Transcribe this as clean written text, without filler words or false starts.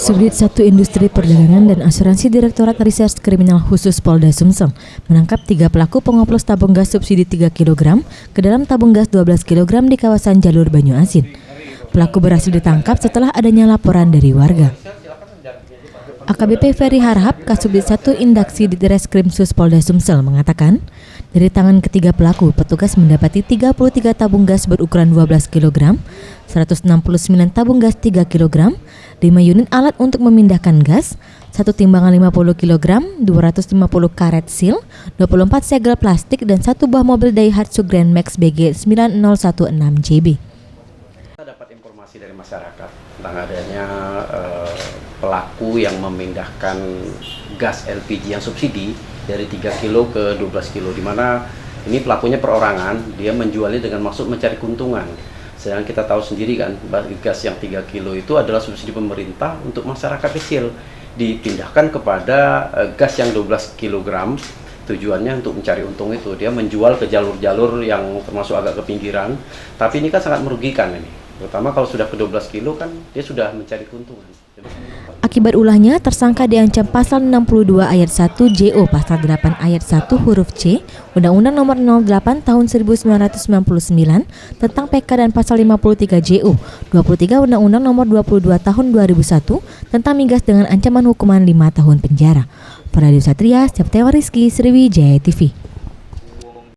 Subdit 1 Industri Perdagangan dan Asuransi Direktorat Reserse Kriminal Khusus Polda Sumsel menangkap 3 pelaku pengoplos tabung gas subsidi 3 kg ke dalam tabung gas 12 kg di kawasan Jalur Banyu Asin. Pelaku berhasil ditangkap setelah adanya laporan dari warga. AKBP Ferry Harhab, Kasubdit 1 Indaksi Ditreskrim Sus Polda Sumsel mengatakan, dari tangan ketiga pelaku, petugas mendapati 33 tabung gas berukuran 12 kg, 169 tabung gas 3 kg, 5 unit alat untuk memindahkan gas, 1 timbangan 50 kg, 250 karet sil, 24 segel plastik, dan 1 buah mobil Daihatsu Grand Max BG 9016 JB. Kita dapat informasi dari masyarakat tentang adanya pelaku yang memindahkan gas LPG yang subsidi dari 3 kilo ke 12 kilo, di mana ini pelakunya perorangan, dia menjualnya dengan maksud mencari keuntungan. Sedangkan kita tahu sendiri kan, gas yang 3 kilo itu adalah subsidi pemerintah untuk masyarakat kecil, dipindahkan kepada gas yang 12 kg, tujuannya untuk mencari untung itu. Dia menjual ke jalur-jalur yang termasuk agak ke pinggiran, tapi ini kan sangat merugikan ini. Terutama kalau sudah ke 12 kilo kan dia sudah mencari keuntungan. Akibat ulahnya, tersangka diancam pasal 62 ayat 1 JO pasal 8 ayat 1 huruf C Undang-Undang Nomor 08 Tahun 1999 tentang PK dan pasal 53 JO 23 Undang-Undang Nomor 22 Tahun 2001 tentang migas dengan ancaman hukuman 5 tahun penjara. Pradio Satria, Septewa Rizky, Sriwijaya TV.